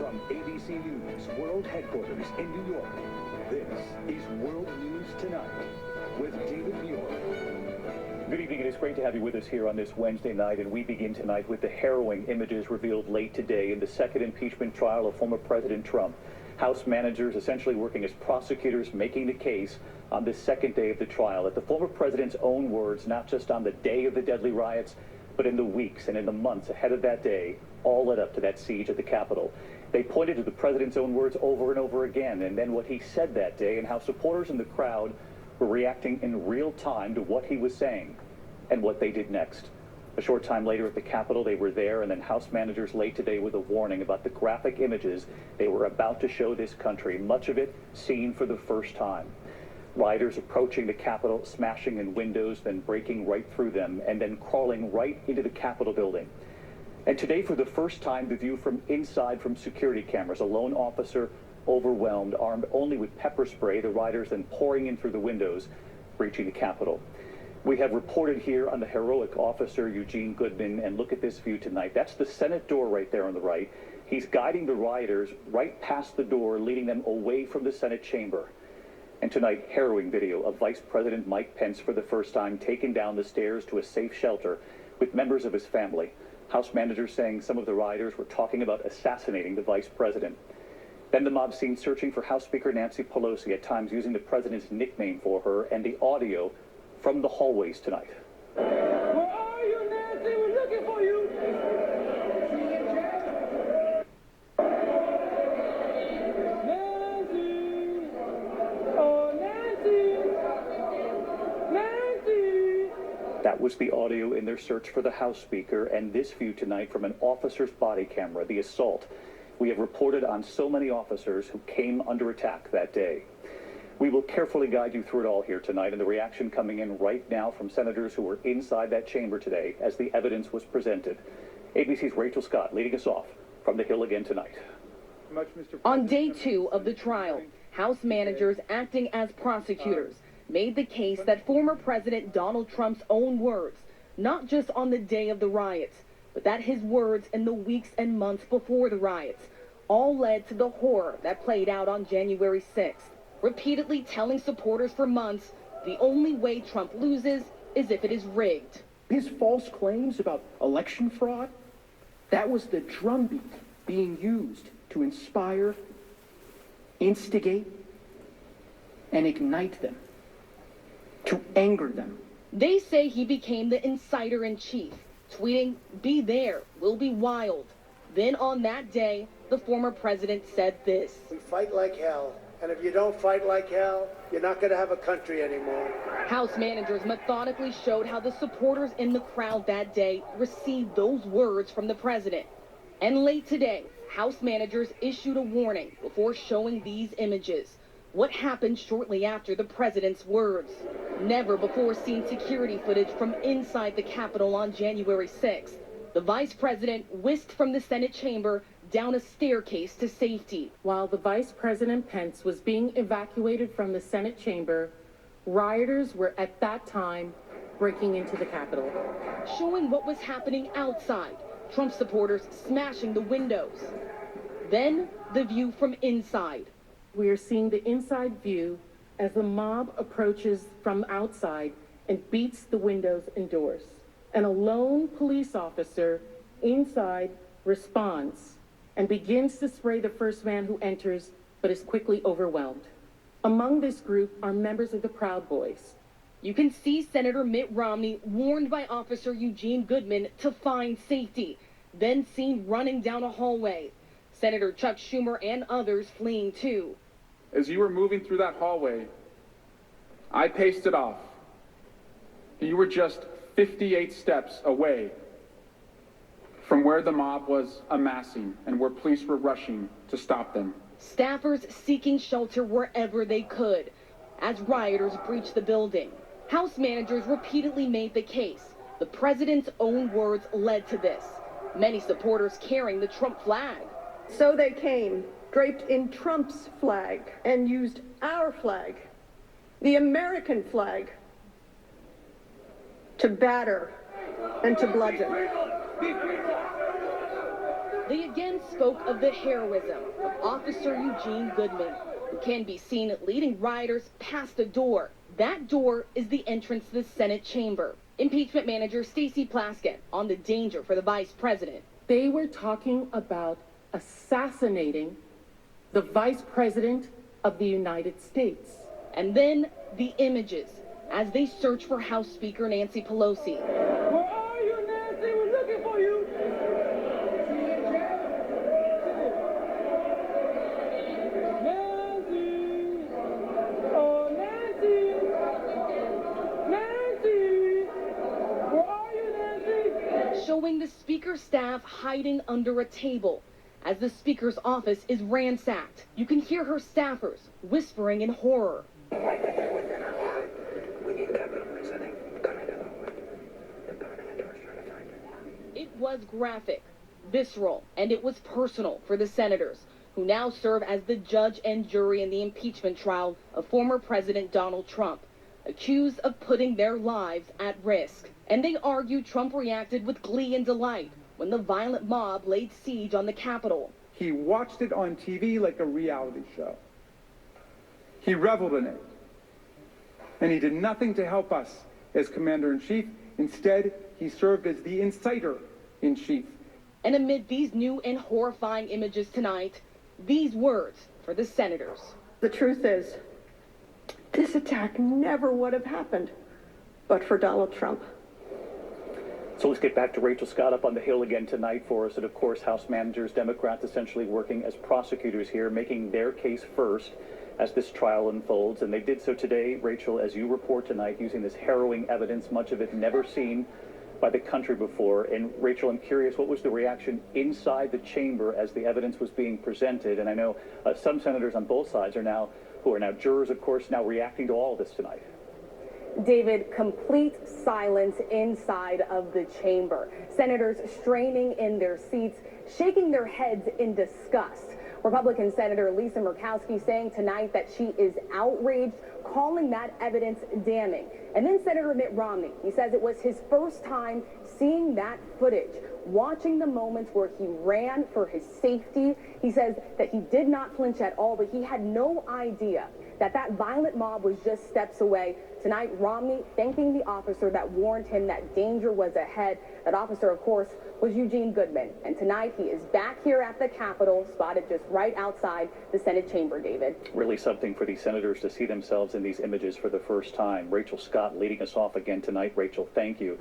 From ABC News World Headquarters in New York, this is World News Tonight with David Muir. Good evening. It is great to have you with us here on this Wednesday night, and we begin tonight with the harrowing images revealed late today in the second impeachment trial of former President Trump. House managers essentially working as prosecutors, making the case on this second day of the trial that the former president's own words, not just on the day of the deadly riots, but in the weeks and in the months ahead of that day, all led up to that siege at the Capitol. They pointed to the president's own words over and over again, and then what he said that day and how supporters in the crowd were reacting in real time to what he was saying and what they did next. A short time later at the Capitol, they were there, and then House managers late today with a warning about the graphic images they were about to show this country, much of it seen for the first time. Rioters approaching the Capitol, smashing in windows, then breaking right through them, and then crawling right into the Capitol building. And today, for the first time, the view from inside from security cameras, a lone officer overwhelmed, armed only with pepper spray, the rioters then pouring in through the windows, breaching the Capitol. We have reported here on the heroic officer Eugene Goodman, and look at this view tonight. That's the Senate door right there on the right. He's guiding the rioters right past the door, leading them away from the Senate chamber. And tonight, harrowing video of Vice President Mike Pence for the first time taken down the stairs to a safe shelter with members of his family. House managers saying some of the rioters were talking about assassinating the vice president. Then the mob seen searching for House Speaker Nancy Pelosi, at times using the president's nickname for her, and the audio from the hallways tonight. Where are you, Nancy? We're looking for you. Nancy. Oh, Nancy. Nancy. That was the audio in their search for the House Speaker, and this view tonight from an officer's body camera, the assault we have reported on so many officers who came under attack that day. We will carefully guide you through it all here tonight, and the reaction coming in right now from senators who were inside that chamber today as the evidence was presented. ABC's Rachel Scott leading us off from the Hill again tonight. On day 2 of the trial, House managers acting as prosecutors made the case that former President Donald Trump's own words, not just on the day of the riots, but that his words in the weeks and months before the riots, all led to the horror that played out on January 6th. Repeatedly telling supporters for months, the only way Trump loses is if it is rigged. His false claims about election fraud, that was the drumbeat being used to inspire, instigate, and ignite them, to anger them. They say he became the insider-in-chief, tweeting, "Be there, we'll be wild." Then on that day, the former president said this. We fight like hell. And if you don't fight like hell, you're not going to have a country anymore. House managers methodically showed how the supporters in the crowd that day received those words from the president. And late today, House managers issued a warning before showing these images. What happened shortly after the president's words? Never before seen security footage from inside the Capitol on January 6th. The vice president whisked from the Senate chamber down a staircase to safety. While the Vice President Pence was being evacuated from the Senate chamber, rioters were at that time breaking into the Capitol. Showing what was happening outside, Trump supporters smashing the windows. Then the view from inside. We are seeing the inside view as the mob approaches from outside and beats the windows and doors. And a lone police officer inside responds and begins to spray the first man who enters, but is quickly overwhelmed. Among this group are members of the Proud Boys. You can see Senator Mitt Romney warned by Officer Eugene Goodman to find safety, then seen running down a hallway. Senator Chuck Schumer and others fleeing too. As you were moving through that hallway, I paced it off. You were just 58 steps away from where the mob was amassing and where police were rushing to stop them. Staffers seeking shelter wherever they could as rioters breached the building. House managers repeatedly made the case. The president's own words led to this. Many supporters carrying the Trump flag. So they came, draped in Trump's flag, and used our flag, the American flag, to batter and to bludgeon. They again spoke of the heroism of Officer Eugene Goodman, who can be seen leading rioters past a door. That door is the entrance to the Senate chamber. Impeachment manager Stacey Plaskett on the danger for the vice president. They were talking about assassinating the vice president of the United States. And then the images as they search for House Speaker Nancy Pelosi. Where are you, Nancy? We're looking for you. Nancy. Oh, Nancy. Nancy. Where are you, Nancy? Showing the speaker's staff hiding under a table. As the speaker's office is ransacked, you can hear her staffers whispering in horror. It was graphic, visceral, and it was personal for the senators, who now serve as the judge and jury in the impeachment trial of former President Donald Trump, accused of putting their lives at risk. And they argue Trump reacted with glee and delight when the violent mob laid siege on the Capitol. He watched it on TV like a reality show. He reveled in it. And he did nothing to help us as Commander-in-Chief. Instead, he served as the inciter-in-chief. And amid these new and horrifying images tonight, these words for the senators. The truth is, this attack never would have happened but for Donald Trump. So let's get back to Rachel Scott up on the Hill again tonight for us. And of course, House managers, Democrats essentially working as prosecutors here, making their case first as this trial unfolds. And they did so today, Rachel, as you report tonight, using this harrowing evidence, much of it never seen by the country before. And Rachel, I'm curious, what was the reaction inside the chamber as the evidence was being presented? And I know some senators on both sides who are now jurors, of course, now reacting to all of this tonight. David, complete silence inside of the chamber. Senators straining in their seats, shaking their heads in disgust. Republican Senator Lisa Murkowski saying tonight that she is outraged, calling that evidence damning. And then Senator Mitt Romney, he says it was his first time seeing that footage, watching the moments where he ran for his safety. He says that he did not flinch at all, but he had no idea that that violent mob was just steps away. Tonight, Romney thanking the officer that warned him that danger was ahead. That officer, of course, was Eugene Goodman. And tonight, he is back here at the Capitol, spotted just right outside the Senate chamber, David. Really something for these senators to see themselves in these images for the first time. Rachel Scott leading us off again tonight. Rachel, thank you.